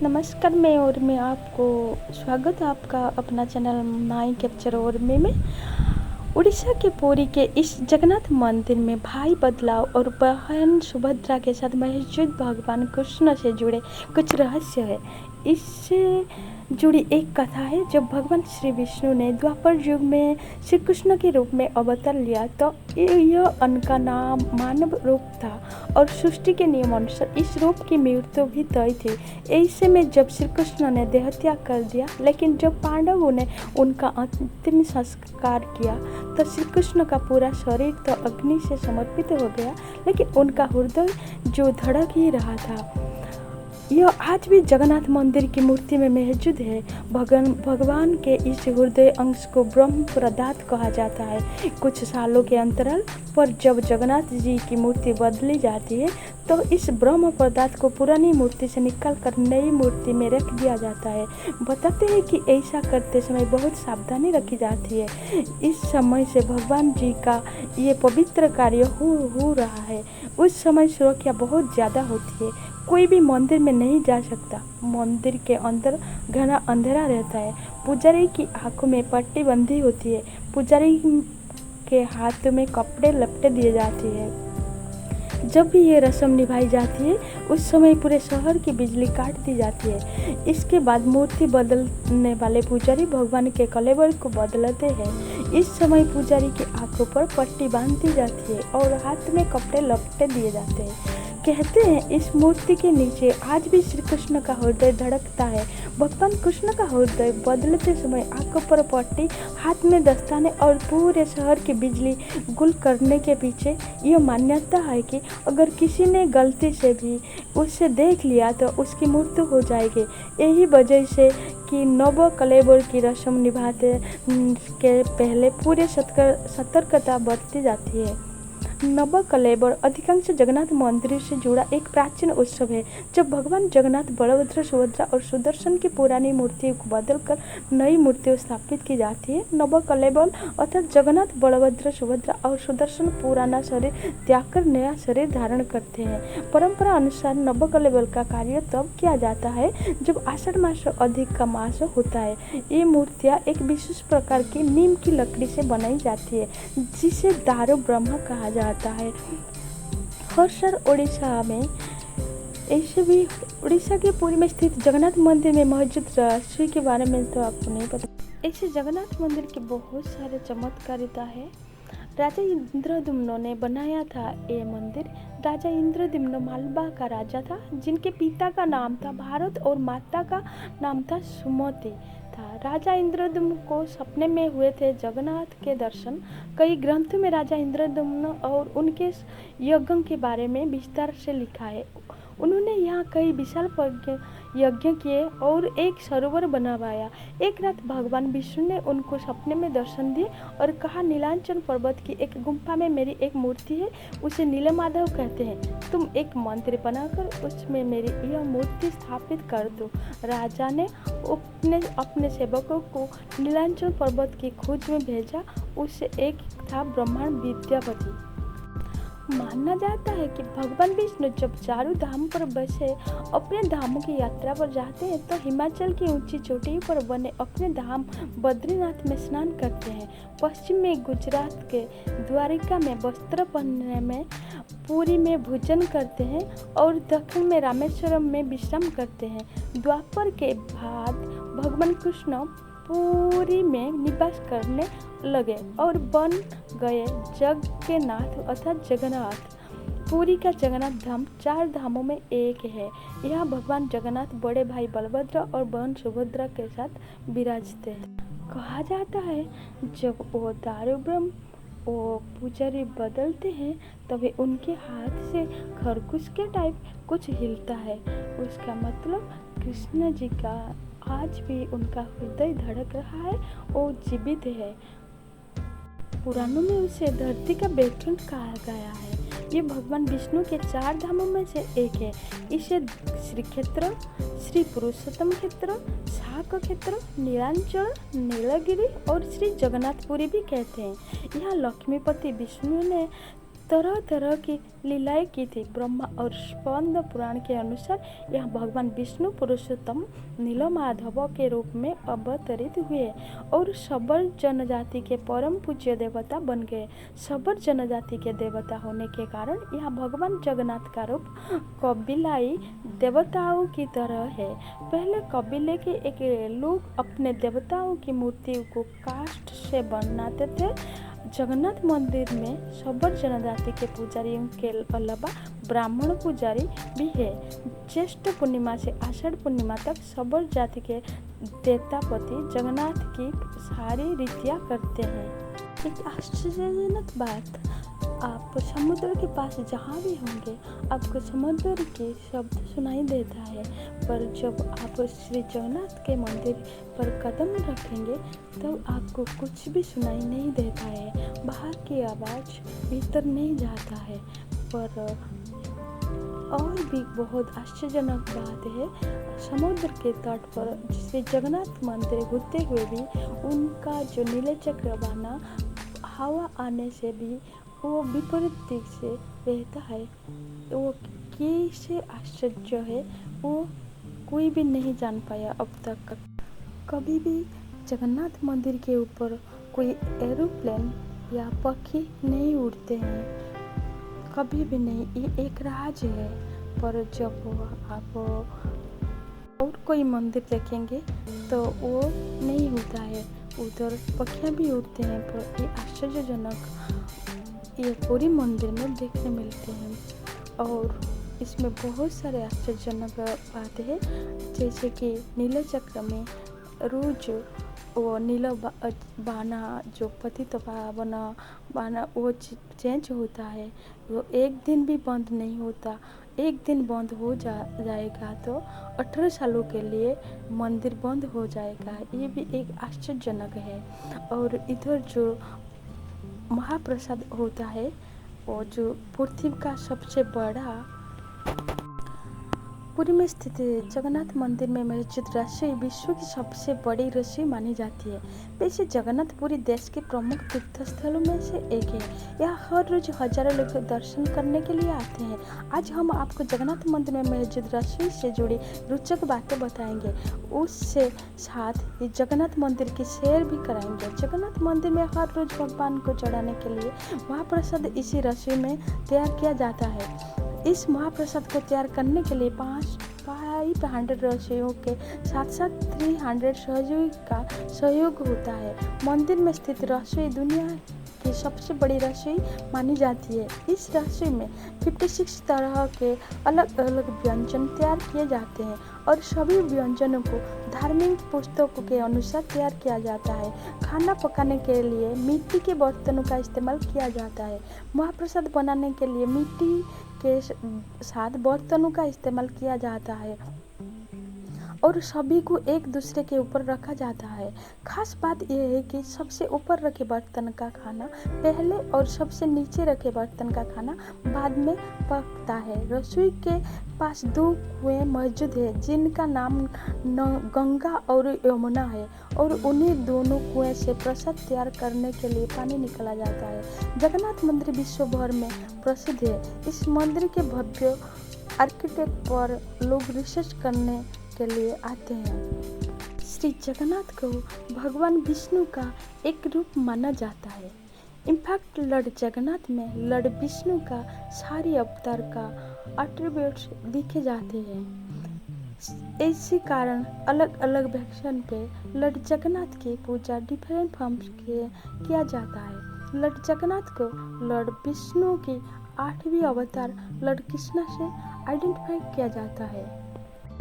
नमस्कार, मैं और मैं आपको स्वागत है आपका अपना चैनल माई कैप्चर और में। उड़ीसा के पुरी के इस जगन्नाथ मंदिर में भाई बदलाव और बहन सुभद्रा के साथ मौजूद भगवान कृष्ण से जुड़े कुछ रहस्य है। इससे जुड़ी एक कथा है। जब भगवान श्री विष्णु ने द्वापर युग में श्री कृष्ण के रूप में अवतार लिया तो यह उनका नाम मानव रूप था और सृष्टि के नियम अनुसार इस रूप की मृत्यु भी तय थी। ऐसे में जब श्री कृष्ण ने देह त्याग कर दिया, लेकिन जब पांडवों ने उनका अंतिम संस्कार किया तो श्री कृष्ण का पूरा शरीर तो अग्नि से समर्पित हो गया, लेकिन उनका हृदय जो धड़क ही रहा था यह आज भी जगन्नाथ मंदिर की मूर्ति में मौजूद है। भगवान के इस हृदय अंश को ब्रह्म प्रदात कहा जाता है। कुछ सालों के अंतराल पर जब जगन्नाथ जी की मूर्ति बदली जाती है तो इस ब्रह्म पदार्थ को पुरानी मूर्ति से निकाल कर नई मूर्ति में रख दिया जाता है। बताते हैं कि ऐसा करते समय बहुत सावधानी रखी जाती है। इस समय से भगवान जी का ये पवित्र कार्य हो रहा है। उस समय सुरक्षा बहुत ज़्यादा होती है, कोई भी मंदिर में नहीं जा सकता। मंदिर के अंदर घना अंधेरा रहता है। पुजारी की आंखों में पट्टी बंधी होती है। पुजारी के हाथ में कपड़े लपटे दिए जाते हैं। जब भी ये रस्म निभाई जाती है उस समय पूरे शहर की बिजली काट दी जाती है। इसके बाद मूर्ति बदलने वाले पुजारी भगवान के कलेवर को बदलते हैं। इस समय पुजारी की आंखों पर पट्टी बांध दी जाती है और हाथ में कपड़े लपटे दिए जाते हैं। कहते हैं इस मूर्ति के नीचे आज भी श्री कृष्ण का हृदय धड़कता है। भगवान कृष्ण का हृदय बदलते समय आंखों पर पट्टी, हाथ में दस्ताने और पूरे शहर की बिजली गुल करने के पीछे यह मान्यता है कि अगर किसी ने गलती से भी उसे देख लिया तो उसकी मृत्यु हो जाएगी। यही वजह से कि नव कलेबर की रस्म निभाते के पहले पूरे सतर्कता बरती जाती है। नव कलेबर अधिकांश जगन्नाथ मंदिर से जुड़ा एक प्राचीन उत्सव है। जब भगवान जगन्नाथ, बलभद्र, सुभद्रा और सुदर्शन की पुरानी मूर्ति को बदलकर नई मूर्ति स्थापित की जाती है। नव कलेबर अर्थात जगन्नाथ, बलभद्र, सुभद्रा और सुदर्शन पुराना शरीर त्याग कर नया शरीर धारण करते हैं। परंपरा अनुसार नव कलेबर का कार्य तब किया जाता है जब आषाढ़ मास अधिक का मास होता है। ये मूर्तियाँ एक विशेष प्रकार की नीम की लकड़ी से बनाई जाती है जिसे दारू ब्रह्म कहा जाता है। हर साल उड़ीसा में ऐसे भी उड़ीसा के पुरी में स्थित जगन्नाथ मंदिर में मौजूद रहस्य के बारे में तो आपको नहीं पता। ऐसे जगन्नाथ मंदिर के बहुत सारे चमत्कारिता है। राजा इंद्रद्युम्न ने बनाया था ये मंदिर। राजा इंद्रद्युम्न मालवा का राजा था जिनके पिता का नाम था भारत और माता का नाम था सुमति था। राजा इंद्रद्युम्न को सपने में हुए थे जगन्नाथ के दर्शन। कई ग्रंथों में राजा इंद्रद्युम्न और उनके यज्ञ के बारे में विस्तार से लिखा है। उन्होंने यहाँ कई विशाल यज्ञ किए और एक सरोवर बनवाया। एक रात भगवान विष्णु ने उनको सपने में दर्शन दिए और कहा, नीलांचल पर्वत की एक गुफा में मेरी एक मूर्ति है, उसे नीलमाधव कहते हैं। तुम एक मंदिर बनाकर उसमें मेरी यह मूर्ति स्थापित कर दो। राजा ने अपने सेवकों को नीलांचल पर्वत की खोज में भेजा। उससे एक था ब्रह्मांड विद्यापति। माना जाता है कि भगवान विष्णु जब चारों धाम पर बसे अपने धामों की यात्रा पर जाते हैं तो हिमाचल की ऊंची चोटियों पर बने अपने धाम बद्रीनाथ में स्नान करते हैं। पश्चिम में गुजरात के द्वारिका में वस्त्र पहनने में पुरी में भोजन करते हैं और दक्षिण में रामेश्वरम में विश्राम करते हैं। द्वापर के बाद भगवान कृष्ण पुरी में निवास करने लगे और बन गए जग के नाथ अर्थात जगन्नाथ। पुरी का जगन्नाथ धाम 4 धामों में एक है। यहाँ भगवान जगन्नाथ बड़े भाई बलभद्र और बहन सुभद्रा के साथ विराजते हैं। कहा जाता है जब वो दारू ब्रह्म वो पुजारी बदलते हैं तभी उनके हाथ से खरगोश के टाइप कुछ हिलता है। उसका मतलब कृष्ण जी का आज भी उनका हृदय धड़क रहा है और जीवित है। पुराणों में उसे धरती का बैकुंठ कहा गया है। ये भगवान विष्णु के 4 धामों में से एक है। इसे श्री क्षेत्र, श्री पुरुषोत्तम क्षेत्र, शाक क्षेत्र, नीलांचल, नीलगिरी और श्री जगन्नाथपुरी भी कहते हैं। यहाँ लक्ष्मीपति विष्णु ने तरह तरह की लीलाएं की थी। ब्रह्मा और स्कंद पुराण के अनुसार यह भगवान विष्णु पुरुषोत्तम नीलमाधव के रूप में अवतरित हुए और सबर जनजाति के परम पूज्य देवता बन गए। सबर जनजाति के देवता होने के कारण यह भगवान जगन्नाथ का रूप कबीलाई देवताओं की तरह है। पहले कबीले के एक लोग अपने देवताओं की मूर्ति को काष्ठ से बनाते थे। जगन्नाथ मंदिर में सबर जनजाति के पुजारियों के अलावा ब्राह्मण पुजारी भी है। ज्येष्ठ पूर्णिमा से आषाढ़ पूर्णिमा तक सबर जाति के देवतापति जगन्नाथ की सारी रीतियां करते हैं। एक आश्चर्यजनक बात, आप समुद्र के पास जहाँ भी होंगे आपको समुद्र के शब्द सुनाई देता है, पर जब आप श्री जगन्नाथ के मंदिर पर कदम रखेंगे तब आपको कुछ भी सुनाई नहीं देता है। बाहर की आवाज़ भीतर नहीं जाता है। पर और भी बहुत आश्चर्यजनक बात है, समुद्र के तट पर श्री जगन्नाथ मंदिर होते हुए भी उनका जो नीले चक्र बना हवा आने से भी वो विपरीत दिख से रहता है। वो कैसे आश्चर्य है वो कोई भी नहीं जान पाया अब तक। कभी भी जगन्नाथ मंदिर के ऊपर कोई एरोप्लेन या पक्षी नहीं उड़ते हैं, कभी भी नहीं। ये एक राज है। पर जब आप और कोई मंदिर देखेंगे तो वो नहीं होता है, उधर पक्षियाँ भी उड़ते हैं, पर ये आश्चर्यजनक ये पूरी मंदिर में देखने मिलते हैं। और इसमें बहुत सारे आश्चर्यजनक बातें हैं, जैसे कि नीले चक्र में रोज वो नीला बाना जो पतित पावन बाना वो चेंज होता है। वो एक दिन भी बंद नहीं होता। एक दिन बंद हो जाएगा तो 18 सालों के लिए मंदिर बंद हो जाएगा। ये भी एक आश्चर्यजनक है। और इधर जो महाप्रसाद होता है वो जो पृथ्वी का सबसे बड़ा पुरी में स्थित जगन्नाथ मंदिर में मौजूद रसोई विश्व की सबसे बड़ी रसोई मानी जाती है। वैसे जगन्नाथ पुरी देश के प्रमुख तीर्थ स्थलों में से एक है। यहाँ हर रोज हजारों लोग दर्शन करने के लिए आते हैं। आज हम आपको जगन्नाथ मंदिर में मौजूद रसोई से जुड़ी रोचक बातें बताएंगे। उससे साथ ही जगन्नाथ मंदिर की सैर भी कराएंगे। जगन्नाथ मंदिर में हर रोज भगवान को चढ़ाने के लिए महाप्रसाद इसी रसोई में तैयार किया जाता है। इस महाप्रसाद को तैयार करने के लिए 500 रसोइयों के साथ साथ 300 सहयोगी का सहयोग होता है। मंदिर में स्थित रसोई दुनिया की सबसे बड़ी रसोई मानी जाती है। इस रसोई में 56 तरह के अलग अलग व्यंजन तैयार किए जाते हैं और सभी व्यंजनों को धार्मिक पुस्तकों के अनुसार तैयार किया जाता है। खाना पकाने के लिए मिट्टी के बर्तनों का इस्तेमाल किया जाता है। महाप्रसाद बनाने के लिए मिट्टी के साथ बर्तनों का इस्तेमाल किया जाता है और सभी को एक दूसरे के ऊपर रखा जाता है। खास बात यह है कि सबसे ऊपर रखे बर्तन का खाना पहले और सबसे नीचे रखे बर्तन का खाना बाद में पकता है। रसोई के पास 2 कुएं मौजूद है जिनका नाम गंगा और यमुना है और उन्हीं दोनों कुएं से प्रसाद तैयार करने के लिए पानी निकाला जाता है। जगन्नाथ मंदिर विश्व भर में प्रसिद्ध है। इस मंदिर के भव्य आर्किटेक्ट पर लोग रिसर्च करने के लिए आते हैं। श्री जगन्नाथ को भगवान विष्णु का एक रूप माना जाता है। इनफैक्ट लॉर्ड जगन्नाथ में लॉर्ड विष्णु का सारी अवतार का एट्रीब्यूट्स लिखे जाते हैं। इसी कारण अलग अलग वेकेशन पे लॉर्ड जगन्नाथ की पूजा डिफरेंट फॉर्म्स किया जाता है। लॉर्ड जगन्नाथ को लॉर्ड विष्णु की 8वीं अवतार लॉर्ड कृष्णा से आइडेंटिफाई किया जाता है।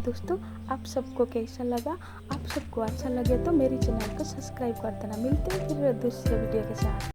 दोस्तों, आप सबको कैसा लगा? आप सबको अच्छा लगे तो मेरी चैनल को सब्सक्राइब कर देना। मिलते हैं फिर दूसरे वीडियो के साथ।